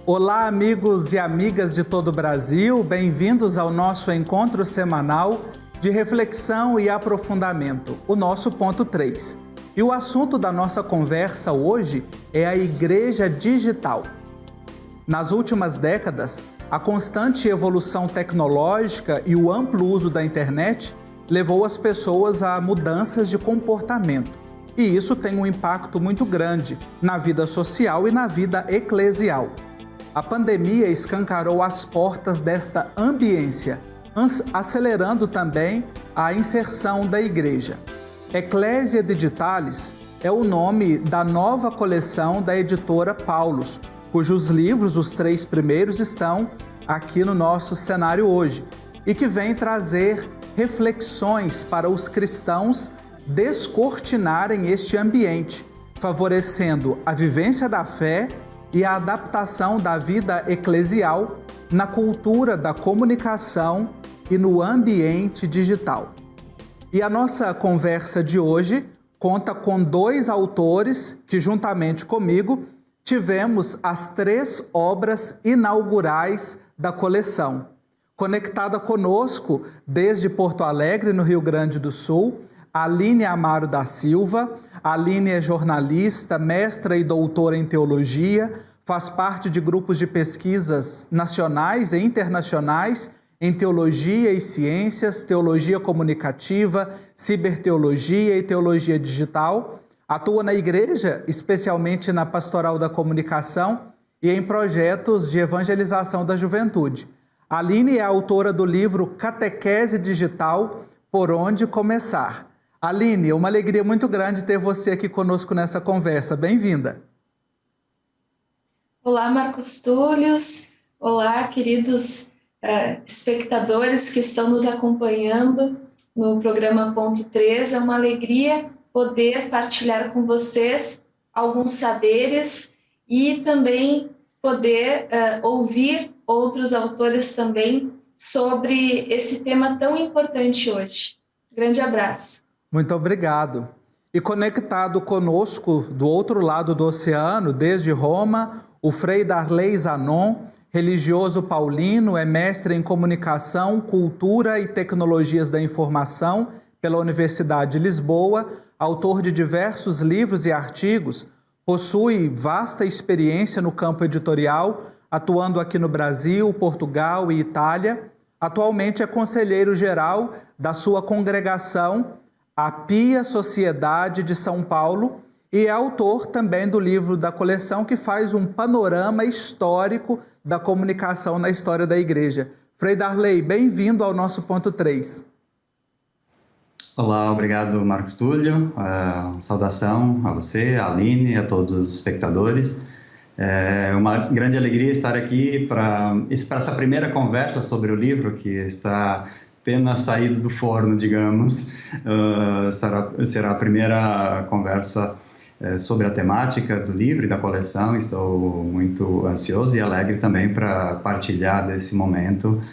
Olá, amigos e amigas de todo o Brasil, bem-vindos ao nosso encontro semanal de reflexão e aprofundamento, o nosso ponto 3. E o assunto da nossa conversa hoje é a Igreja Digital. Nas últimas décadas, a constante evolução tecnológica e o amplo uso da internet levou as pessoas a mudanças de comportamento. E isso tem um impacto muito grande na vida social e na vida eclesial. A pandemia escancarou as portas desta ambiência, acelerando também a inserção da igreja. Ecclesia Digitalis é o nome da nova coleção da editora Paulus, cujos livros, os 3 primeiros, estão aqui no nosso cenário hoje, e que vem trazer reflexões para os cristãos descortinarem este ambiente, favorecendo a vivência da fé e a adaptação da vida eclesial na cultura da comunicação e no ambiente digital. E a nossa conversa de hoje conta com 2 autores que, juntamente comigo, tivemos as 3 obras inaugurais da coleção. Conectada conosco desde Porto Alegre, no Rio Grande do Sul, Aline Amaro da Silva. Aline é jornalista, mestra e doutora em teologia, faz parte de grupos de pesquisas nacionais e internacionais em teologia e ciências, teologia comunicativa, ciberteologia e teologia digital. Atua na igreja, especialmente na pastoral da comunicação e em projetos de evangelização da juventude. Aline é autora do livro Catequese Digital, Por Onde Começar. Aline, é uma alegria muito grande ter você aqui conosco nessa conversa. Bem-vinda. Olá, Marcos Túlios. Olá, queridos espectadores que estão nos acompanhando no programa Ponto 3. É uma alegria poder partilhar com vocês alguns saberes e também poder ouvir outros autores também sobre esse tema tão importante hoje. Grande abraço. Muito obrigado. E conectado conosco do outro lado do oceano, desde Roma, o Frei Darley Zanon, religioso paulino, é mestre em comunicação, cultura e tecnologias da informação pela Universidade de Lisboa, autor de diversos livros e artigos, possui vasta experiência no campo editorial, atuando aqui no Brasil, Portugal e Itália. Atualmente é conselheiro-geral da sua congregação, a Pia Sociedade de São Paulo, e é autor também do livro da coleção que faz um panorama histórico da comunicação na história da igreja. Frei Darley, bem-vindo ao nosso ponto 3. Olá, obrigado Marcos Túlio, saudação a você, a Aline, a todos os espectadores. É uma grande alegria estar aqui para essa primeira conversa sobre o livro que está apenas saído do forno, digamos. Será a primeira conversa sobre a temática do livro e da coleção. Estou muito ansioso e alegre também para partilhar desse momento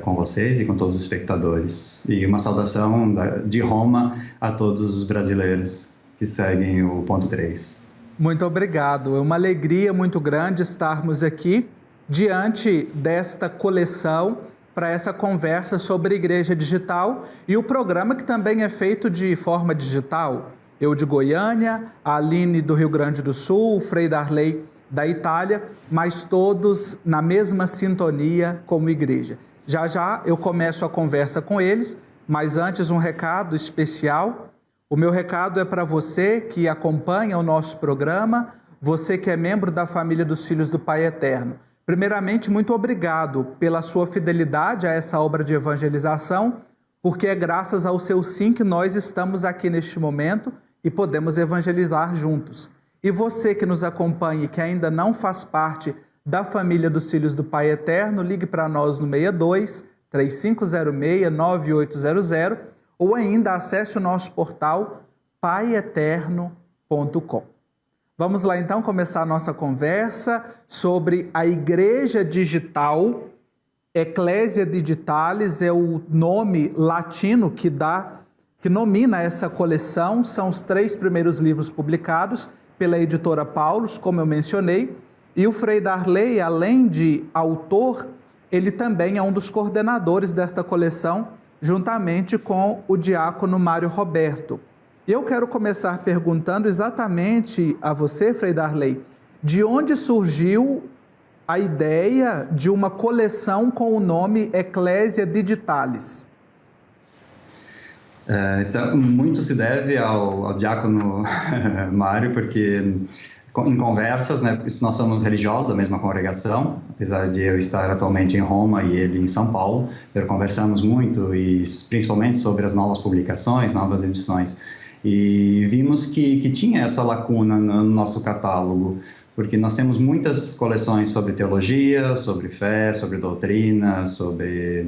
com vocês e com todos os espectadores. E uma saudação de Roma a todos os brasileiros que seguem o ponto 3. Muito obrigado. É uma alegria muito grande estarmos aqui diante desta coleção para essa conversa sobre Igreja Digital e o programa que também é feito de forma digital. Eu de Goiânia, a Aline do Rio Grande do Sul, o Frei Darley da Itália, mas todos na mesma sintonia como igreja. Já já eu começo a conversa com eles, mas antes um recado especial. O meu recado é para você que acompanha o nosso programa, você que é membro da família dos Filhos do Pai Eterno. Primeiramente, muito obrigado pela sua fidelidade a essa obra de evangelização, porque é graças ao seu sim que nós estamos aqui neste momento e podemos evangelizar juntos. E você que nos acompanha e que ainda não faz parte da família dos Filhos do Pai Eterno, ligue para nós no 62 3506 9800 ou ainda acesse o nosso portal paieterno.com. Vamos lá então começar a nossa conversa sobre a Igreja Digital. Ecclesia Digitalis é o nome latino que nomina essa coleção. São os 3 primeiros livros publicados pela editora Paulus, como eu mencionei. E o Frei Darley, além de autor, ele também é um dos coordenadores desta coleção, juntamente com o diácono Mário Roberto. E eu quero começar perguntando exatamente a você, Frei Darley, de onde surgiu a ideia de uma coleção com o nome Ecclesia Digitalis? Então, muito se deve ao diácono Mário, porque em conversas, né, nós somos religiosos da mesma congregação, apesar de eu estar atualmente em Roma e ele em São Paulo, conversamos muito, e principalmente sobre as novas publicações, novas edições, e vimos que tinha essa lacuna no nosso catálogo, porque nós temos muitas coleções sobre teologia, sobre fé, sobre doutrina, sobre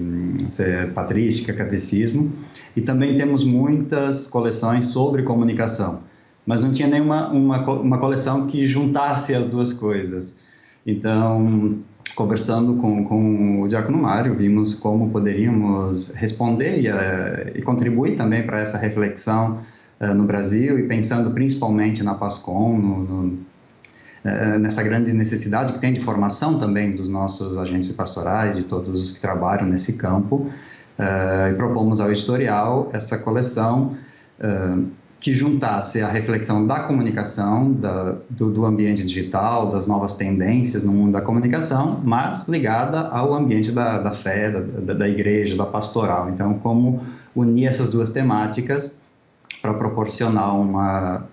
patrística, catecismo, e também temos muitas coleções sobre comunicação, mas não tinha nenhuma uma coleção que juntasse as duas coisas. Então, conversando com o diácono Mário, vimos como poderíamos responder e contribuir também para essa reflexão no Brasil, e pensando principalmente na PASCOM, nessa grande necessidade que tem de formação também dos nossos agentes pastorais, de todos os que trabalham nesse campo, e propomos ao editorial essa coleção que juntasse a reflexão da comunicação, do ambiente digital, das novas tendências no mundo da comunicação, mas ligada ao ambiente da fé, da igreja, da pastoral. Então, como unir essas duas temáticas para proporcionar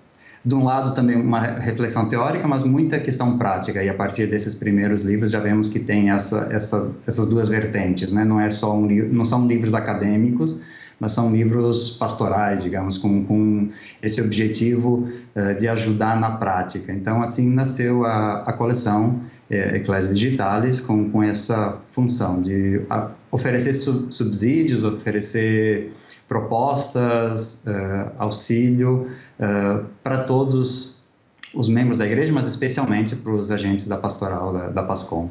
de um lado também uma reflexão teórica, mas muita questão prática, e a partir desses primeiros livros já vemos que tem essas duas vertentes, né? Não são livros acadêmicos, mas são livros pastorais, digamos, com esse objetivo de ajudar na prática. Então, assim nasceu a coleção Ecclesia Digitalis, com essa função de oferecer subsídios, oferecer propostas, auxílio para todos os membros da igreja, mas especialmente para os agentes da pastoral da PASCOM.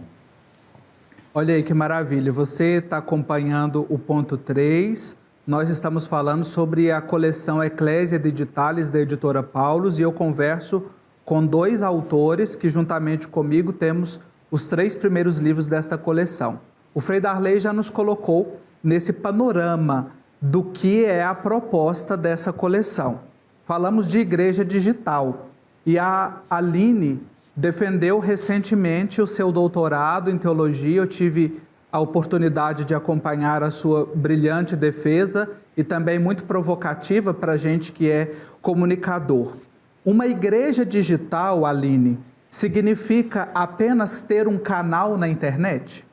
Olha aí que maravilha, você está acompanhando o ponto 3, nós estamos falando sobre a coleção Ecclesia Digitalis da editora Paulus, e eu converso com 2 autores que juntamente comigo temos os 3 primeiros livros desta coleção. O Frei Darley já nos colocou nesse panorama do que é a proposta dessa coleção. Falamos de igreja digital, e a Aline defendeu recentemente o seu doutorado em teologia. Eu tive a oportunidade de acompanhar a sua brilhante defesa, e também muito provocativa para a gente que é comunicador. Uma igreja digital, Aline, significa apenas ter um canal na internet?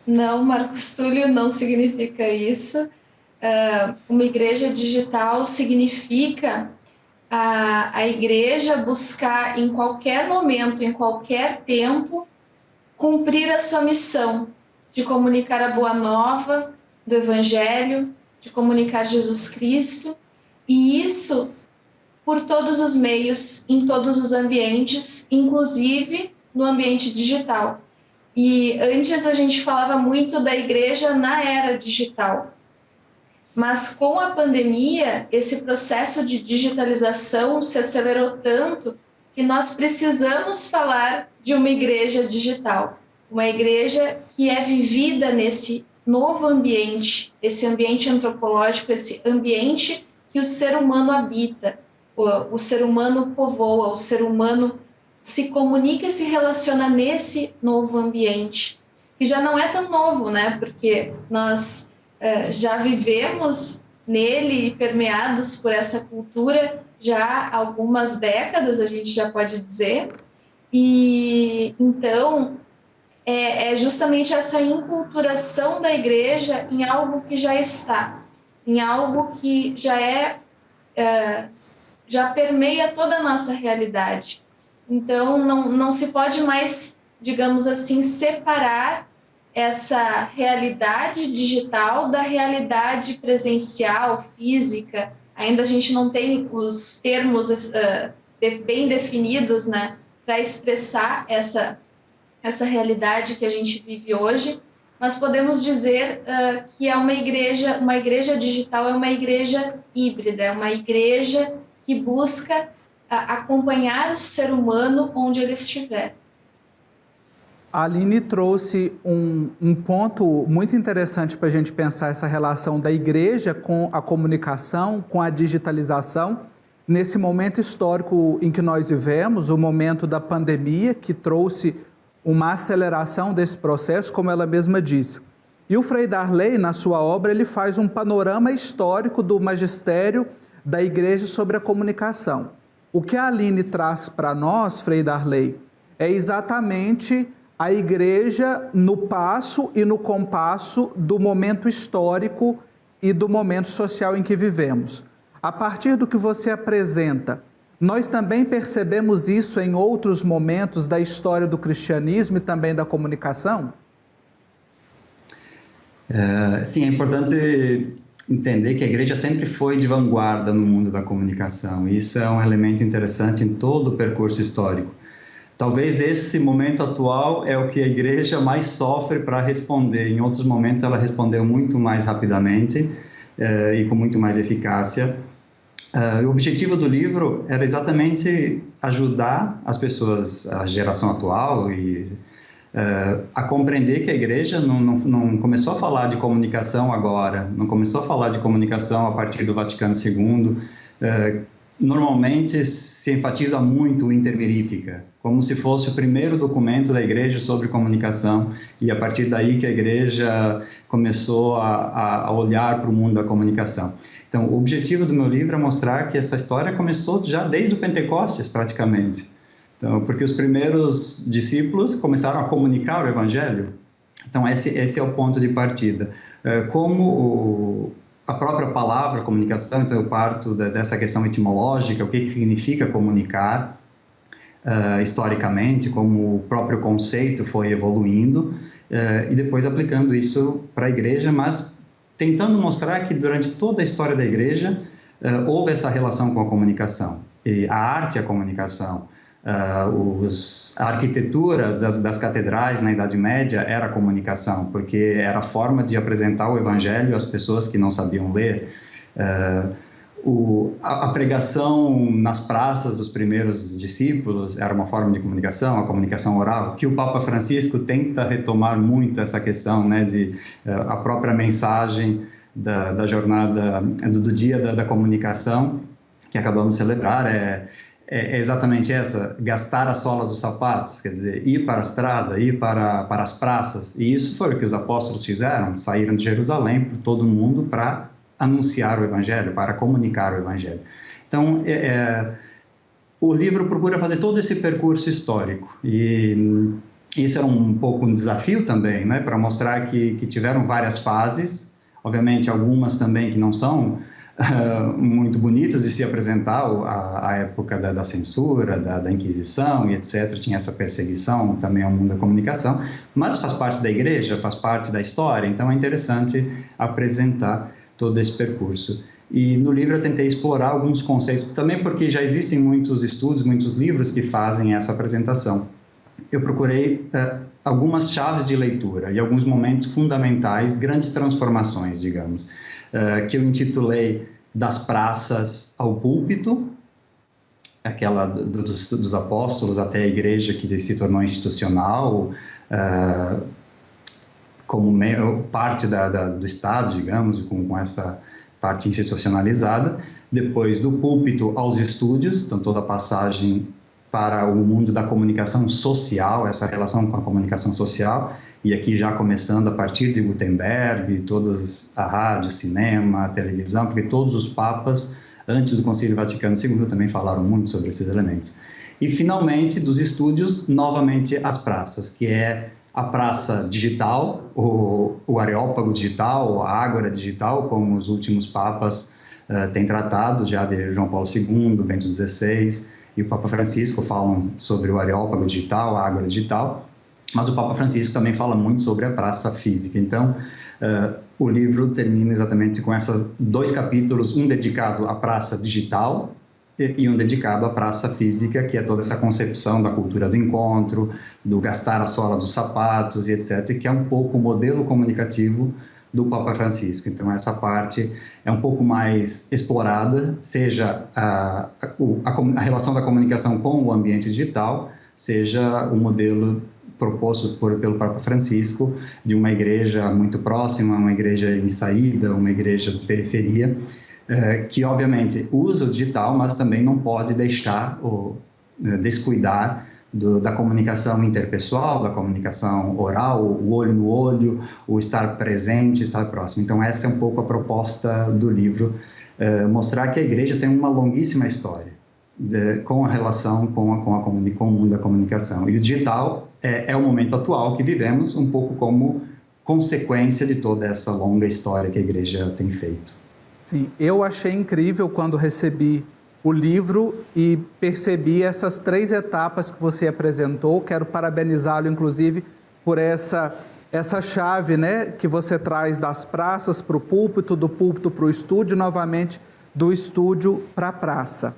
Não, Marcos Túlio, não significa isso. Uma igreja digital significa a igreja buscar em qualquer momento, em qualquer tempo, cumprir a sua missão de comunicar a boa nova do Evangelho, de comunicar Jesus Cristo, e isso por todos os meios, em todos os ambientes, inclusive no ambiente digital. E antes a gente falava muito da igreja na era digital, mas com a pandemia, esse processo de digitalização se acelerou tanto que nós precisamos falar de uma igreja digital, uma igreja que é vivida nesse novo ambiente, esse ambiente antropológico, esse ambiente que o ser humano habita, o ser humano povoa, o ser humano se comunica e se relaciona nesse novo ambiente, que já não é tão novo, né? Porque nós já vivemos nele, permeados por essa cultura já há algumas décadas, a gente já pode dizer, e então é justamente essa inculturação da igreja em algo que já está, em algo que já permeia toda a nossa realidade. Então, não se pode mais, digamos assim, separar essa realidade digital da realidade presencial, física. Ainda a gente não tem os termos bem definidos, né, para expressar essa realidade que a gente vive hoje, mas podemos dizer que é uma igreja digital é uma igreja híbrida, é uma igreja que busca acompanhar o ser humano onde ele estiver. A Aline trouxe um ponto muito interessante para a gente pensar essa relação da igreja com a comunicação, com a digitalização, nesse momento histórico em que nós vivemos, o momento da pandemia, que trouxe uma aceleração desse processo, como ela mesma disse. E o Frei Darley, na sua obra, ele faz um panorama histórico do magistério da igreja sobre a comunicação. O que a Aline traz para nós, Frei Darley, é exatamente a igreja no passo e no compasso do momento histórico e do momento social em que vivemos. A partir do que você apresenta, nós também percebemos isso em outros momentos da história do cristianismo e também da comunicação? Sim, é importante entender que a igreja sempre foi de vanguarda no mundo da comunicação. Isso é um elemento interessante em todo o percurso histórico. Talvez esse momento atual é o que a igreja mais sofre para responder. Em outros momentos ela respondeu muito mais rapidamente e com muito mais eficácia. O objetivo do livro era exatamente ajudar as pessoas, a geração atual, a compreender que a igreja não começou a falar de comunicação agora, não começou a falar de comunicação a partir do Vaticano II. Normalmente se enfatiza muito o Inter Mirifica, como se fosse o primeiro documento da igreja sobre comunicação, e a partir daí que a igreja começou a olhar para o mundo da comunicação. Então, o objetivo do meu livro é mostrar que essa história começou já desde o Pentecostes, praticamente. Então, porque os primeiros discípulos começaram a comunicar o evangelho. Então, esse é o ponto de partida. Como a própria palavra comunicação, então eu parto dessa questão etimológica, o que significa comunicar, historicamente, como o próprio conceito foi evoluindo, e depois aplicando isso para a igreja, mas tentando mostrar que durante toda a história da igreja houve essa relação com a comunicação, e a arte e a comunicação. A arquitetura das catedrais na Idade Média era a comunicação, porque era a forma de apresentar o evangelho às pessoas que não sabiam ler. A pregação nas praças dos primeiros discípulos era uma forma de comunicação, a comunicação oral, que o Papa Francisco tenta retomar muito essa questão, né, de a própria mensagem da jornada, do dia da comunicação, que acabamos de celebrar, é exatamente essa, gastar as solas dos sapatos, quer dizer, ir para a estrada, ir para as praças. E isso foi o que os apóstolos fizeram, saíram de Jerusalém por todo o mundo para anunciar o evangelho, para comunicar o evangelho. Então, o livro procura fazer todo esse percurso histórico. E isso era um pouco um desafio também, né, para mostrar que tiveram várias fases, obviamente algumas também que não são muito bonitas de se apresentar, a época da censura, da Inquisição e etc. Tinha essa perseguição também ao mundo da comunicação, mas faz parte da igreja, faz parte da história, então é interessante apresentar todo esse percurso. E no livro eu tentei explorar alguns conceitos, também porque já existem muitos estudos, muitos livros que fazem essa apresentação. Eu procurei algumas chaves de leitura e alguns momentos fundamentais, grandes transformações, digamos, que eu intitulei Das Praças ao Púlpito, aquela dos apóstolos até a igreja que se tornou institucional, como parte do Estado, digamos, com essa parte institucionalizada. Depois, do púlpito aos estúdios, então toda a passagem para o mundo da comunicação social, essa relação com a comunicação social, e aqui já começando a partir de Gutenberg, todas a rádio, cinema, a televisão, porque todos os papas, antes do Concílio Vaticano II, também falaram muito sobre esses elementos. E, finalmente, dos estúdios, novamente as praças, que é a praça digital, o areópago digital, a ágora digital, como os últimos papas têm tratado, já de João Paulo II, Bento XVI, e o Papa Francisco falam sobre o areópago digital, a ágora digital, mas o Papa Francisco também fala muito sobre a praça física. Então, o livro termina exatamente com esses 2 capítulos, um dedicado à praça digital e um dedicado à praça física, que é toda essa concepção da cultura do encontro, do gastar a sola dos sapatos e etc., que é um pouco o modelo comunicativo do Papa Francisco. Então, essa parte é um pouco mais explorada, seja a relação da comunicação com o ambiente digital, seja o modelo proposto pelo Papa Francisco de uma igreja muito próxima, uma igreja em saída, uma igreja de periferia, que obviamente usa o digital, mas também não pode deixar ou descuidar da comunicação interpessoal, da comunicação oral, o olho no olho, o estar presente, estar próximo. Então essa é um pouco a proposta do livro, mostrar que a igreja tem uma longuíssima história com a relação com o mundo da comunicação. E o digital é o momento atual que vivemos, um pouco como consequência de toda essa longa história que a igreja tem feito. Sim, eu achei incrível quando recebi o livro e percebi essas 3 etapas que você apresentou. Quero parabenizá-lo, inclusive, por essa chave, né, que você traz das praças para o púlpito, do púlpito para o estúdio, novamente do estúdio para a praça.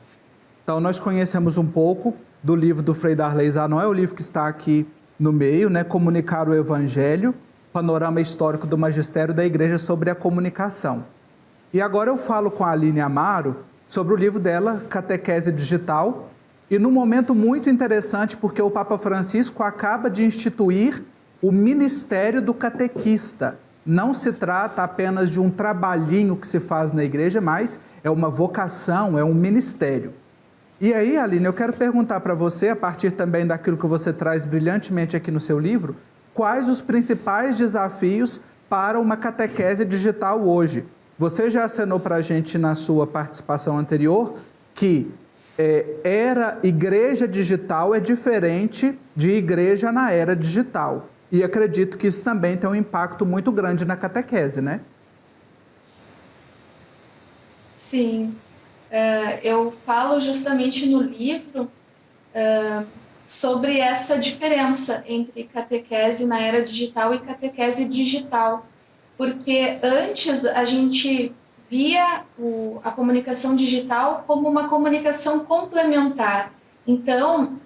Então, nós conhecemos um pouco do livro do Frei Darley Zanon, é o livro que está aqui no meio, né? Comunicar o Evangelho, panorama histórico do magistério da Igreja sobre a comunicação. E agora eu falo com a Aline Amaro sobre o livro dela, Catequese Digital, e num momento muito interessante, porque o Papa Francisco acaba de instituir o Ministério do Catequista. Não se trata apenas de um trabalhinho que se faz na igreja, mas é uma vocação, é um ministério. E aí, Aline, eu quero perguntar para você, a partir também daquilo que você traz brilhantemente aqui no seu livro, quais os principais desafios para uma catequese digital hoje? Você já acenou para a gente na sua participação anterior que era igreja digital é diferente de igreja na era digital. E acredito que isso também tem um impacto muito grande na catequese, né? Sim. Eu falo justamente no livro sobre essa diferença entre catequese na era digital e catequese digital, porque antes a gente via a comunicação digital como uma comunicação complementar. Então,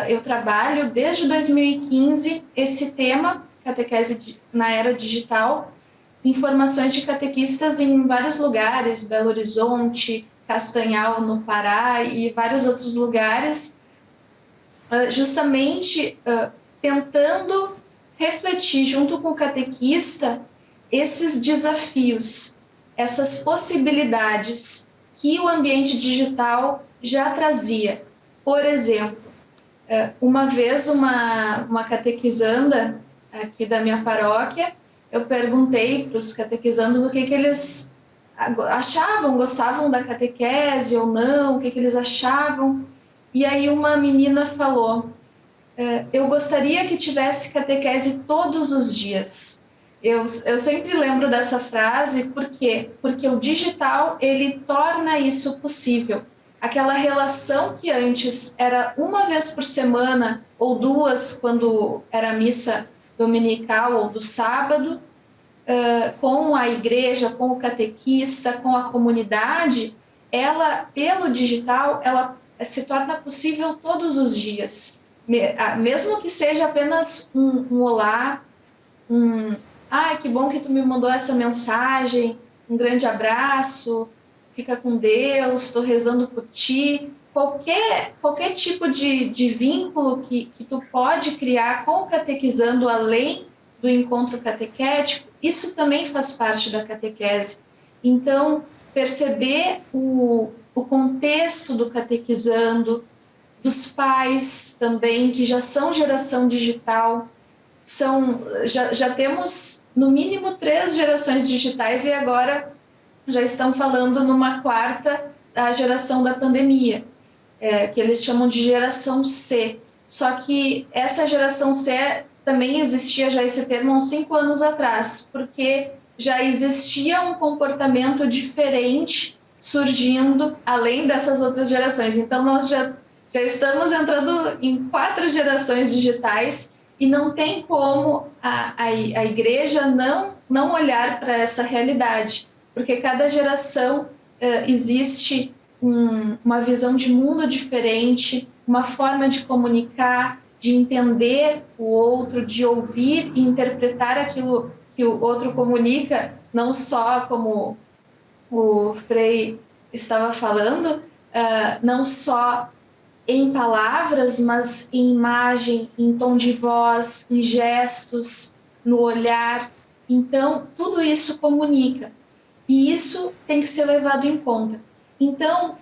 eu trabalho desde 2015 esse tema, catequese na era digital, informações de catequistas em vários lugares, Belo Horizonte, Castanhal, no Pará e vários outros lugares, justamente tentando refletir junto com o catequista esses desafios, essas possibilidades que o ambiente digital já trazia. Por exemplo, uma vez uma catequizanda aqui da minha paróquia, eu perguntei para os catequizandos o que eles achavam, gostavam da catequese ou não, o que eles achavam. E aí uma menina falou, eu gostaria que tivesse catequese todos os dias. Eu sempre lembro dessa frase, por quê? Porque o digital, ele torna isso possível. Aquela relação que antes era uma vez por semana, ou 2, quando era a missa dominical ou do sábado, com a igreja, com o catequista, com a comunidade, ela, pelo digital, ela se torna possível todos os dias. Mesmo que seja apenas um olá, que bom que tu me mandou essa mensagem, um grande abraço, fica com Deus, estou rezando por ti. Qualquer tipo de vínculo que tu pode criar com o catequizando além do encontro catequético, isso também faz parte da catequese. Então, perceber o contexto do catequizando, dos pais também, que já são geração digital, já temos no mínimo 3 gerações digitais e agora já estão falando numa 4ª, a geração da pandemia, que eles chamam de geração C. Só que essa geração C também existia já esse termo há uns 5 anos atrás, porque já existia um comportamento diferente surgindo além dessas outras gerações. Então, nós já estamos entrando em 4 gerações digitais e não tem como a igreja não olhar para essa realidade, porque cada geração existe uma visão de mundo diferente, uma forma de comunicar, de entender o outro, de ouvir e interpretar aquilo que o outro comunica não só como o Frei estava falando, não só em palavras, mas em imagem, em tom de voz, em gestos, no olhar. Então, tudo isso comunica. E isso tem que ser levado em conta. Então,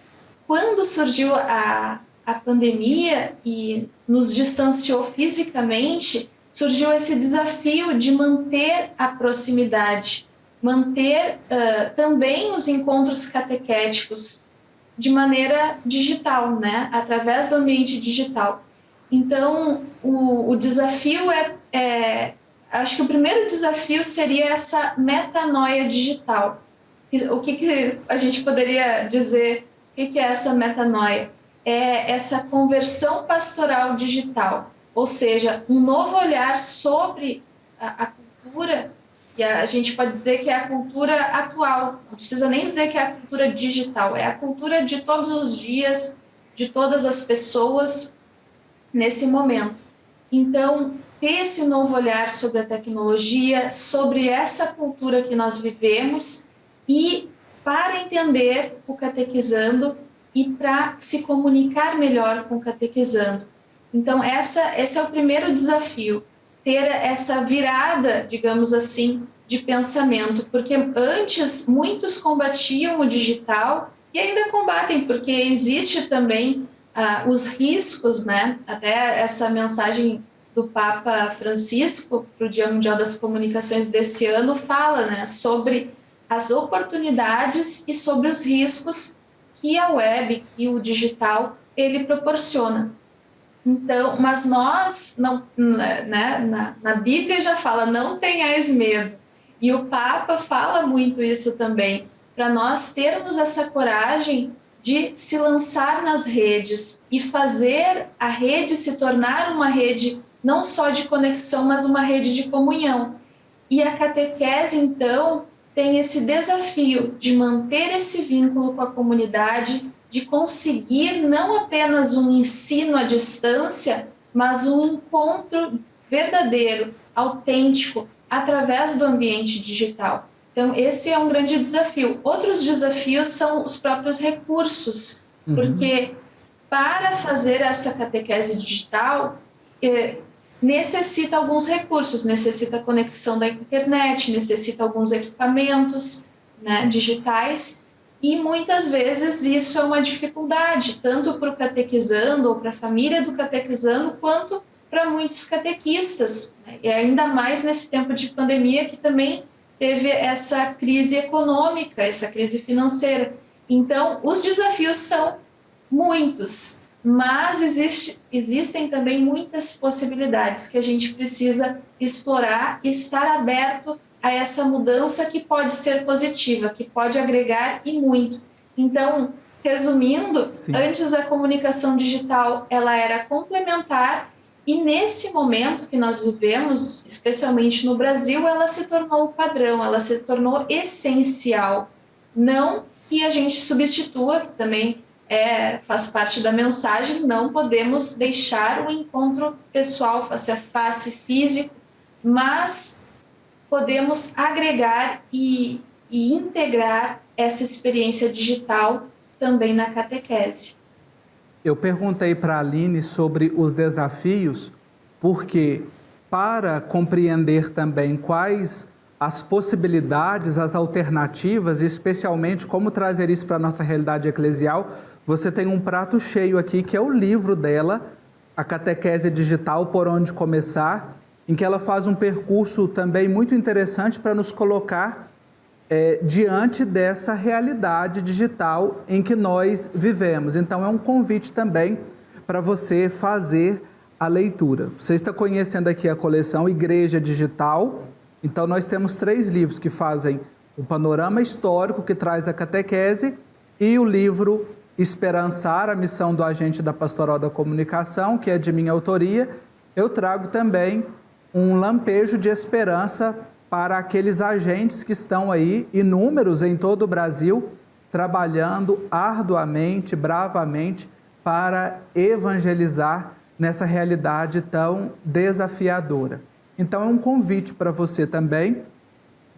quando surgiu a pandemia e nos distanciou fisicamente, surgiu esse desafio de manter a proximidade, manter também os encontros catequéticos de maneira digital, né? Através do ambiente digital. Então, o desafio acho que o primeiro desafio seria essa metanoia digital. O que a gente poderia dizer? O que é essa metanoia? É essa conversão pastoral digital, ou seja, um novo olhar sobre a cultura, e a gente pode dizer que é a cultura atual, não precisa nem dizer que é a cultura digital, é a cultura de todos os dias, de todas as pessoas nesse momento. Então, ter esse novo olhar sobre a tecnologia, sobre essa cultura que nós vivemos e para entender o catequizando e para se comunicar melhor com o catequizando. Então, esse é o primeiro desafio, ter essa virada, digamos assim, de pensamento, porque antes muitos combatiam o digital e ainda combatem, porque existe também os riscos, né? Até essa mensagem do Papa Francisco para o Dia Mundial das Comunicações desse ano fala, né, sobre as oportunidades e sobre os riscos que a web, que o digital, ele proporciona. Então, mas nós, não, né, na Bíblia já fala, não tenhais medo. E o Papa fala muito isso também, para nós termos essa coragem de se lançar nas redes e fazer a rede se tornar uma rede não só de conexão, mas uma rede de comunhão. E a catequese, então, tem esse desafio de manter esse vínculo com a comunidade, de conseguir não apenas um ensino à distância, mas um encontro verdadeiro, autêntico, através do ambiente digital. Então, esse é um grande desafio. Outros desafios são os próprios recursos, porque para fazer essa catequese digital, necessita alguns recursos, necessita conexão da internet, necessita alguns equipamentos, né, digitais, e muitas vezes isso é uma dificuldade, tanto para o catequizando ou para a família do catequizando, quanto para muitos catequistas, né? E ainda mais nesse tempo de pandemia que também teve essa crise econômica, essa crise financeira. Então, os desafios são muitos, mas existem também muitas possibilidades que a gente precisa explorar e estar aberto a essa mudança que pode ser positiva, que pode agregar e muito. Então, resumindo, Sim. Antes a comunicação digital ela era complementar e nesse momento que nós vivemos, especialmente no Brasil, ela se tornou o padrão, ela se tornou essencial. Não que a gente substitua, que também faz parte da mensagem, não podemos deixar o encontro pessoal, face a face, físico, mas podemos agregar e integrar essa experiência digital também na catequese. Eu perguntei para a Aline sobre os desafios, porque para compreender também quais as possibilidades, as alternativas, e especialmente como trazer isso para a nossa realidade eclesial, você tem um prato cheio aqui, que é o livro dela, A Catequese Digital, Por Onde Começar, em que ela faz um percurso também muito interessante para nos colocar diante dessa realidade digital em que nós vivemos. Então, é um convite também para você fazer a leitura. Você está conhecendo aqui a coleção Igreja Digital. Então, nós temos 3 livros que fazem o panorama histórico, que traz a catequese, e o livro Esperançar, a missão do agente da Pastoral da Comunicação, que é de minha autoria. Eu trago também um lampejo de esperança para aqueles agentes que estão aí, inúmeros em todo o Brasil, trabalhando arduamente, bravamente, para evangelizar nessa realidade tão desafiadora. Então, é um convite para você também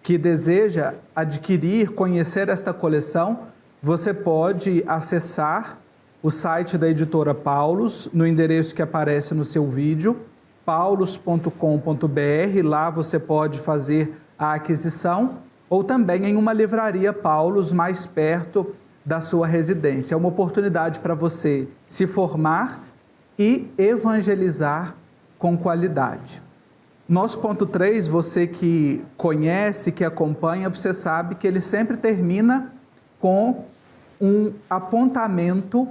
que deseja adquirir, conhecer esta coleção, você pode acessar o site da editora Paulus, no endereço que aparece no seu vídeo, paulus.com.br. Lá você pode fazer a aquisição, ou também em uma livraria Paulus mais perto da sua residência. É uma oportunidade para você se formar e evangelizar com qualidade. Nosso ponto 3, você que conhece, que acompanha, você sabe que ele sempre termina com um apontamento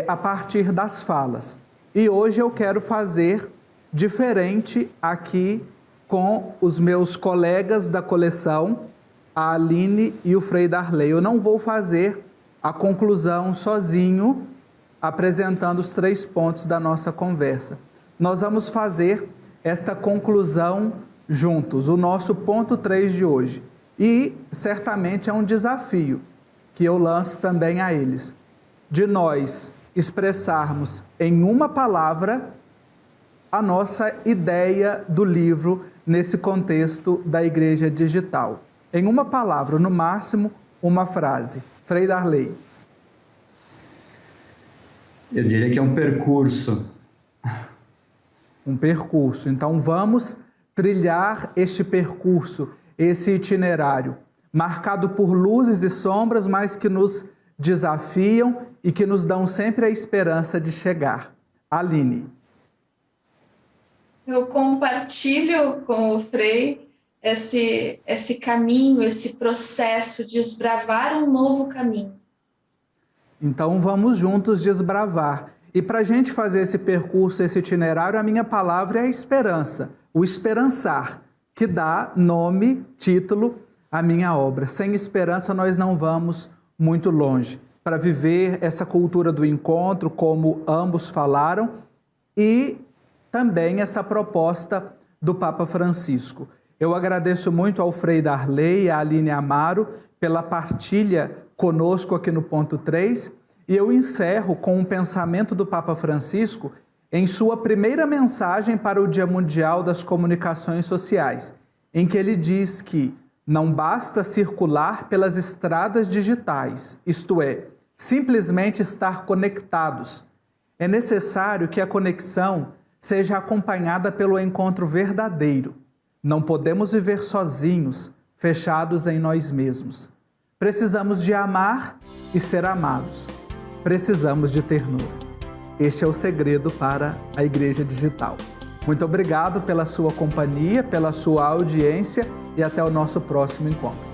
a partir das falas. E hoje eu quero fazer diferente aqui com os meus colegas da coleção, a Aline e o Frei Darley. Eu não vou fazer a conclusão sozinho, apresentando os 3 pontos da nossa conversa. Nós vamos fazer esta conclusão juntos, o nosso ponto 3 de hoje. E certamente é um desafio que eu lanço também a eles, de nós expressarmos em uma palavra a nossa ideia do livro nesse contexto da igreja digital. Em uma palavra, no máximo, uma frase. Frei Darley. Eu diria que é um percurso. Um percurso. Então vamos trilhar este percurso, esse itinerário, marcado por luzes e sombras, mas que nos desafiam e que nos dão sempre a esperança de chegar. Aline. Eu compartilho com o Frei esse caminho, esse processo de desbravar um novo caminho. Então vamos juntos desbravar. E para a gente fazer esse percurso, esse itinerário, a minha palavra é a esperança, o esperançar, que dá nome, título à minha obra. Sem esperança nós não vamos muito longe. Para viver essa cultura do encontro, como ambos falaram, e também essa proposta do Papa Francisco. Eu agradeço muito ao Frei Darley e à Aline Amaro pela partilha conosco aqui no ponto 3, e eu encerro com um pensamento do Papa Francisco em sua primeira mensagem para o Dia Mundial das Comunicações Sociais, em que ele diz que não basta circular pelas estradas digitais, isto é, simplesmente estar conectados. É necessário que a conexão seja acompanhada pelo encontro verdadeiro. Não podemos viver sozinhos, fechados em nós mesmos. Precisamos de amar e ser amados. Precisamos de ternura. Este é o segredo para a Igreja Digital. Muito obrigado pela sua companhia, pela sua audiência e até o nosso próximo encontro.